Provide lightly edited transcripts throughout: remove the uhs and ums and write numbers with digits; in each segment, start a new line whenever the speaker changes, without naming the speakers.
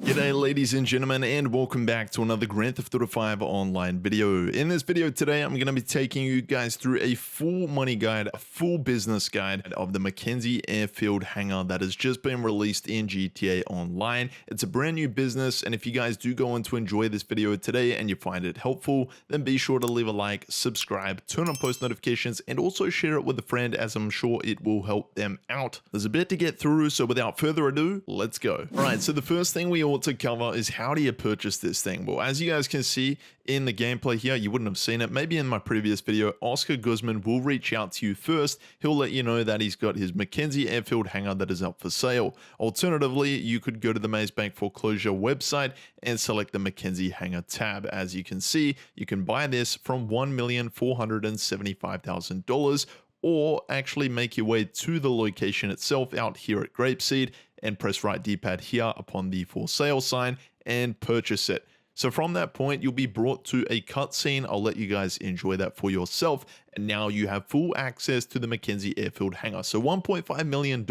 G'day ladies and gentlemen, and welcome back to another Grand Theft Auto 5 online video. In this video today, I'm going to be taking you guys through a full money guide, a full business guide of the Mackenzie Airfield hangar that has just been released in GTA Online. It's a brand new business, and if you guys do go on to enjoy this video today and you find it helpful, then be sure to leave a like, subscribe, turn on post notifications, and also share it with a friend, as I'm sure it will help them out. There's a bit to get through, so without further ado, let's go. Alright, so the first thing we to cover is how do you purchase this thing. Well, as you guys can see in the gameplay here, you wouldn't have seen it, maybe in my previous video, Oscar Guzman will reach out to you first. He'll let you know that he's got his Mackenzie Airfield hangar that is up for sale. Alternatively, you could go to the Maze Bank foreclosure website and select the Mackenzie hangar tab. As you can see, you can buy this from $1,475,000, or actually make your way to the location itself out here at Grapeseed and press right D-pad here upon the for sale sign and purchase it. So from that point, you'll be brought to a cutscene. I'll let you guys enjoy that for yourself. And now you have full access to the Mackenzie Airfield hangar. So $1.5 million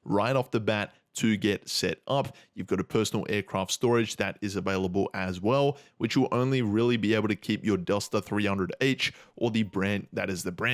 right off the bat to get set up. You've got a personal aircraft storage that is available as well, which will only really be able to keep your Duster 300H, or the brand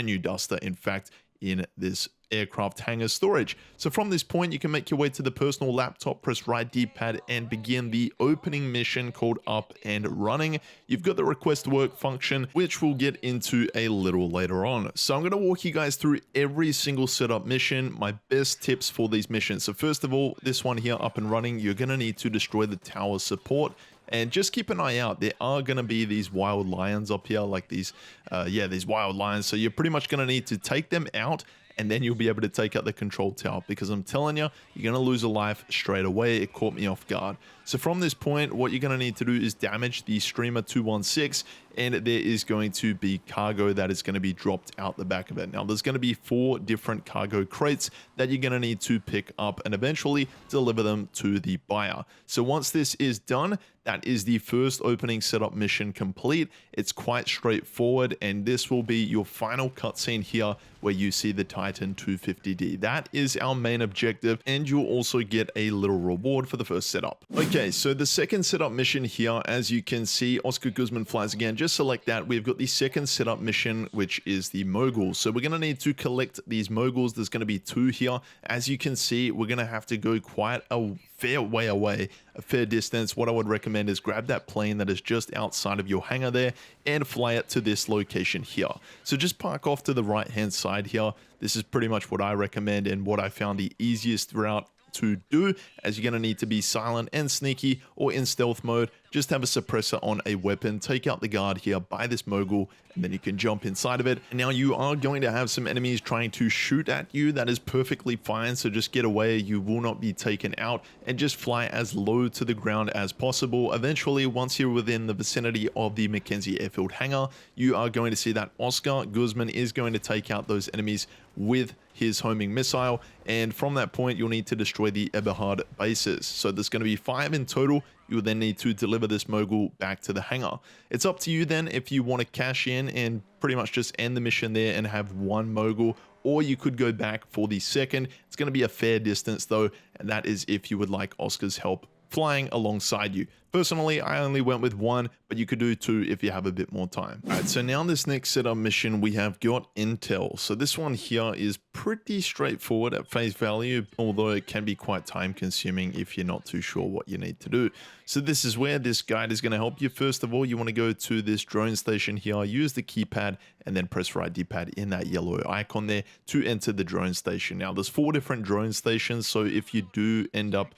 new Duster, in fact, in this aircraft hangar storage. So from this point, you can make your way to the personal laptop, press right D-pad, and begin the opening mission called Up and Running. You've got the request work function, which we'll get into a little later on. So I'm going to walk you guys through every single setup mission, my best tips for these missions. So first of all, this one here, Up and Running, you're going to need to destroy the tower support. And just keep an eye out. There are going to be these wild lions up here, like these wild lions. So you're pretty much going to need to take them out, and then you'll be able to take out the control tower, because I'm telling you, you're going to lose a life straight away. It caught me off guard. So from this point, what you're going to need to do is damage the Streamer 216, and there is going to be cargo that is going to be dropped out the back of it. Now, there's going to be 4 different cargo crates that you're going to need to pick up and eventually deliver them to the buyer. So once this is done, that is the first opening setup mission complete. It's quite straightforward, and this will be your final cutscene here where you see the Titan 250D. That is our main objective, and you'll also get a little reward for the first setup. Okay, so the second setup mission here, as you can see, Oscar Guzman flies again. Just select that. We've got the second setup mission, which is the moguls. So we're going to need to collect these moguls. There's going to be 2 here. As you can see, we're going to have to go quite a fair way away, a fair distance. What I would recommend is grab that plane that is just outside of your hangar there and fly it to this location here. So just park off to the right hand side here. This is pretty much what I recommend and what I found the easiest route to do, as you're going to need to be silent and sneaky, or in stealth mode. Just have a suppressor on a weapon, take out the guard here by this mogul, and then you can jump inside of it. And now you are going to have some enemies trying to shoot at you. That is perfectly fine, so just get away. You will not be taken out, and just fly as low to the ground as possible. Eventually, once you're within the vicinity of the Mackenzie Airfield hangar, you are going to see that Oscar Guzman is going to take out those enemies with his homing missile, and from that point you'll need to destroy the Eberhard bases. So there's going to be 5 in total. You will then need to deliver this mogul back to the hangar. It's up to you then if you want to cash in and pretty much just end the mission there and have 1 mogul, or you could go back for the second. It's going to be a fair distance though, and that is if you would like Oscar's help flying alongside you. Personally, I only went with 1, but you could do 2 if you have a bit more time. All right, so now this next setup mission, we have got intel. So this one here is pretty straightforward at face value, although it can be quite time consuming if you're not too sure what you need to do. So this is where this guide is going to help you. First of all, you want to go to this drone station here, use the keypad, and then press right D-pad in that yellow icon there to enter the drone station. Now there's 4 different drone stations, so if you do end up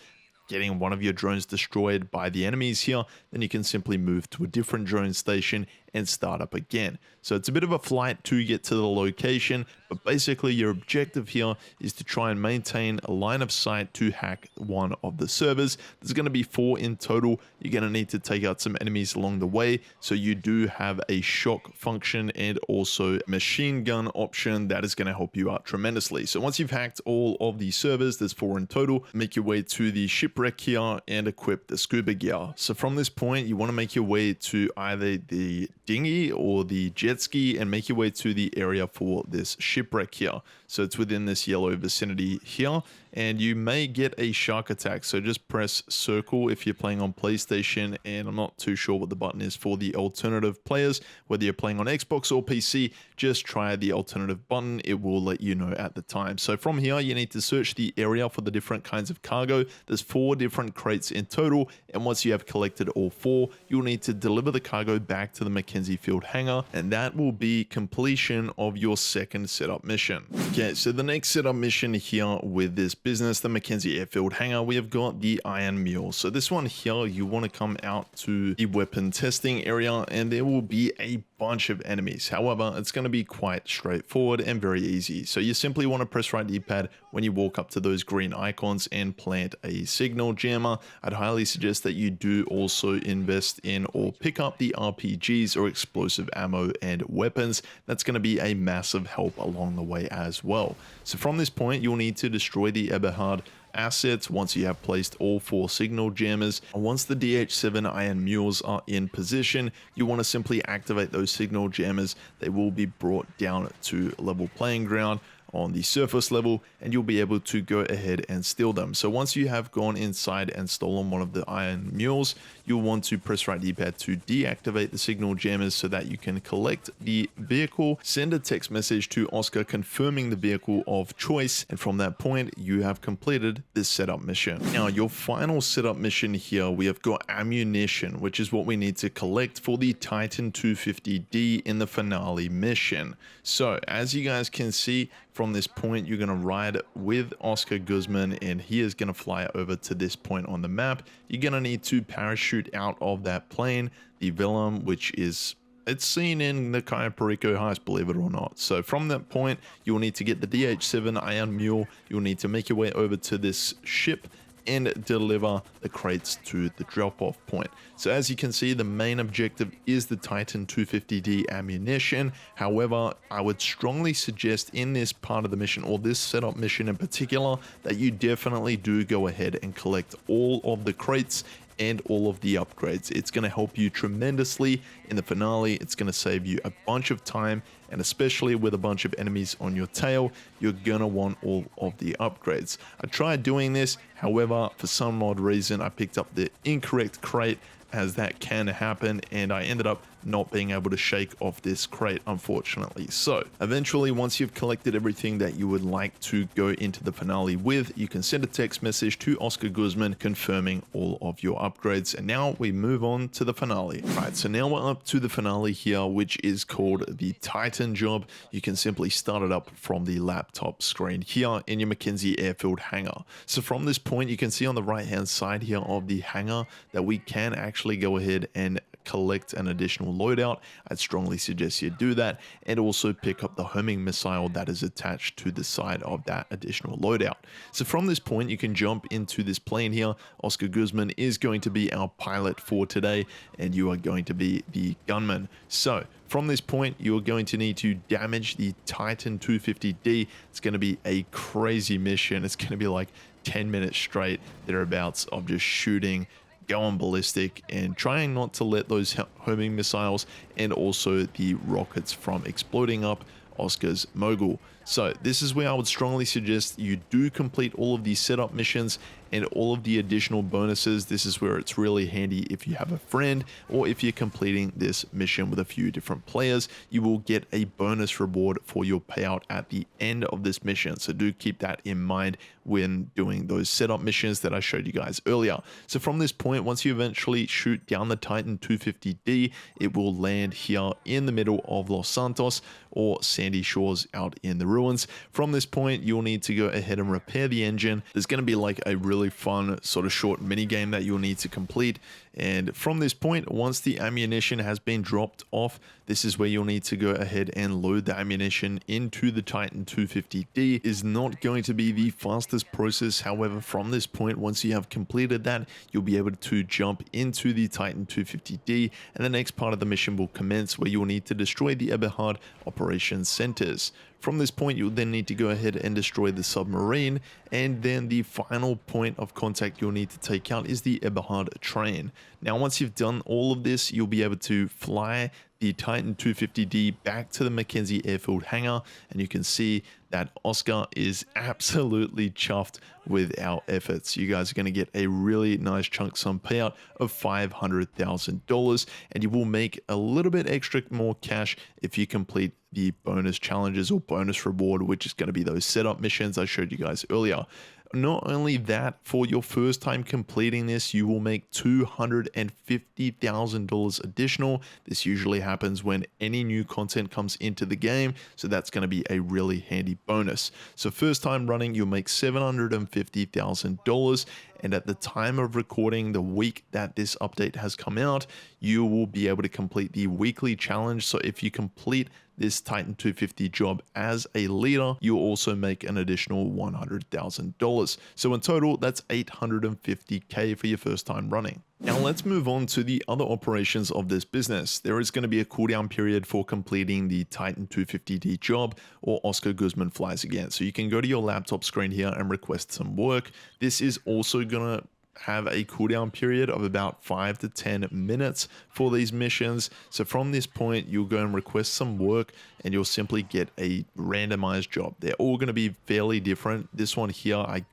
getting one of your drones destroyed by the enemies here, then you can simply move to a different drone station and start up again. So it's a bit of a flight to get to the location, but basically your objective here is to try and maintain a line of sight to hack one of the servers. There's going to be 4 in total. You're going to need to take out some enemies along the way, so you do have a shock function and also machine gun option that is going to help you out tremendously. So once you've hacked all of the servers, there's 4 in total, make your way to the shipwreck here and equip the scuba gear. So from this point, you want to make your way to either the dinghy or the jet ski and make your way to the area for this shipwreck here. So it's within this yellow vicinity here, and you may get a shark attack. So just press circle if you're playing on PlayStation, and I'm not too sure what the button is for the alternative players. Whether you're playing on Xbox or PC, just try the alternative button. It will let you know at the time. So from here, you need to search the area for the different kinds of cargo. There's 4 different crates in total, and once you have collected all 4, you'll need to deliver the cargo back to the Mackenzie Field hangar, and that will be completion of your second setup mission. Okay, so the next setup mission here with this business, the Mackenzie Airfield hangar, we have got the Iron Mule. So this one here, you want to come out to the weapon testing area, and there will be a bunch of enemies. However, it's going to be quite straightforward and very easy. So you simply want to press right D-pad when you walk up to those green icons and plant a signal jammer. I'd highly suggest that you do also invest in or pick up the RPGs or explosive ammo and weapons. That's going to be a massive help along the way as well. So from this point, you'll need to destroy the Eberhard assets once you have placed all 4 signal jammers. And once the DH7 Iron Mules are in position, you want to simply activate those signal jammers. They will be brought down to level playing ground on the surface level, and you'll be able to go ahead and steal them. So once you have gone inside and stolen one of the Iron Mules, you'll want to press right D-pad to deactivate the signal jammers so that you can collect the vehicle, send a text message to Oscar confirming the vehicle of choice, and from that point you have completed this setup mission. Now your final setup mission here, we have got ammunition, which is what we need to collect for the Titan 250D in the finale mission. So as you guys can see, from this point, you're going to ride with Oscar Guzman, and he is going to fly over to this point on the map. You're going to need to parachute out of that plane, the Vellum, which is, it's seen in the Cayo Perico heist, believe it or not. So from that point, you'll need to get the DH7 Iron Mule. You'll need to make your way over to this ship and deliver the crates to the drop-off point. So as you can see, the main objective is the Titan 250D ammunition. However, I would strongly suggest in this part of the mission, or this setup mission in particular, that you definitely do go ahead and collect all of the crates and all of the upgrades. It's going to help you tremendously in the finale. It's going to save you a bunch of time, and especially with a bunch of enemies on your tail, you're going to want all of the upgrades. I tried doing this, however, for some odd reason, I picked up the incorrect crate, as that can happen, and I ended up not being able to shake off this crate, unfortunately. So eventually, once you've collected everything that you would like to go into the finale with, you can send a text message to Oscar Guzman confirming all of your upgrades. And now we move on to the finale. Right, so now we're up to the finale here, which is called the Titan job. You can simply start it up from the laptop screen here in your Mackenzie Airfield hangar. So from this point, you can see on the right hand side here of the hangar that we can actually go ahead and collect an additional loadout. I'd strongly suggest you do that, and also pick up the homing missile that is attached to the side of that additional loadout. So from this point, you can jump into this plane here. Oscar Guzman is going to be our pilot for today, and you are going to be the gunman. So from this point, you're going to need to damage the Titan 250D. It's going to be a crazy mission. It's going to be like 10 minutes straight, thereabouts, of just shooting, going ballistic, and trying not to let those homing missiles and also the rockets from exploding up Oscar's Mogul. So this is where I would strongly suggest you do complete all of these setup missions and all of the additional bonuses. This is where it's really handy if you have a friend, or if you're completing this mission with a few different players. You will get a bonus reward for your payout at the end of this mission. So do keep that in mind when doing those setup missions that I showed you guys earlier. So from this point, once you eventually shoot down the Titan 250D, it will land here in the middle of Los Santos, or Sandy Shores out in the ruins. From this point, you'll need to go ahead and repair the engine. There's going to be like a really fun sort of short mini game that you'll need to complete. And from this point, once the ammunition has been dropped off, this is where you'll need to go ahead and load the ammunition into the Titan 250D. Is not going to be the fastest process. However, from this point, once you have completed that, you'll be able to jump into the Titan 250D, and the next part of the mission will commence, where you'll need to destroy the Eberhard operations centers. From this point, you'll then need to go ahead and destroy the submarine, and then the final point of contact you'll need to take out is the Eberhard train. Now, once you've done all of this, you'll be able to fly the Titan 250D back to the Mackenzie Airfield hangar, and you can see that Oscar is absolutely chuffed with our efforts. You guys are going to get a really nice chunk sum payout of $500,000, and you will make a little bit extra more cash if you complete the bonus challenges or bonus reward, which is going to be those setup missions I showed you guys earlier. Not only that, for your first time completing this, you will make $250,000 additional. This usually happens when any new content comes into the game, so that's going to be a really handy bonus. So first time running, you'll make $750,000, and at the time of recording, the week that this update has come out, you will be able to complete the weekly challenge. So if you complete this Titan 250 job as a leader, you also make an additional $100,000. So in total, that's $850K for your first time running. Now let's move on to the other operations of this business. There is going to be a cooldown period for completing the Titan 250D job, or Oscar Guzman flies again. So you can go to your laptop screen here and request some work. This is also going to have a cooldown period of about 5 to 10 minutes for these missions. So from this point, you'll go and request some work and you'll simply get a randomized job. They're all going to be fairly different. This one here I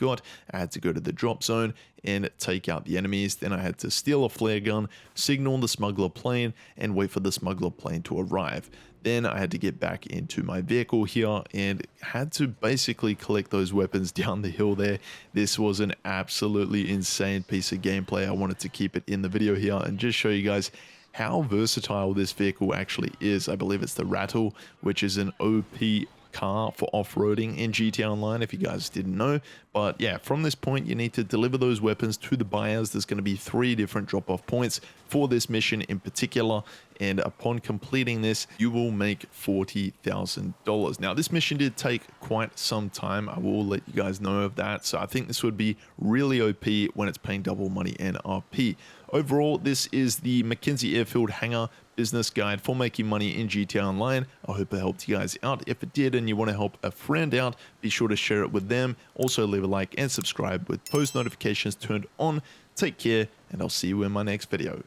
had to go to the drop zone and take out the enemies. Then I had to steal a flare gun, signal the smuggler plane, and wait for the smuggler plane to arrive. Then I had to get back into my vehicle here and had to basically collect those weapons down the hill there. This was an absolutely insane piece of gameplay. I wanted to keep it in the video here and just show you guys how versatile this vehicle actually is. I believe it's the Rattle, which is an OP car for off-roading in GTA Online, if you guys didn't know. But yeah, from this point, you need to deliver those weapons to the buyers. There's going to be 3 different drop-off points for this mission in particular, and upon completing this, you will make $40,000. Now, this mission did take quite some time. I will let you guys know of that. So I think this would be really OP when it's paying double money NRP. Overall, this is the Mackenzie Airfield hangar business guide for making money in GTA Online. I hope it helped you guys out. If it did and you want to help a friend out, be sure to share it with them. Also leave a like and subscribe with post notifications turned on. Take care, and I'll see you in my next video.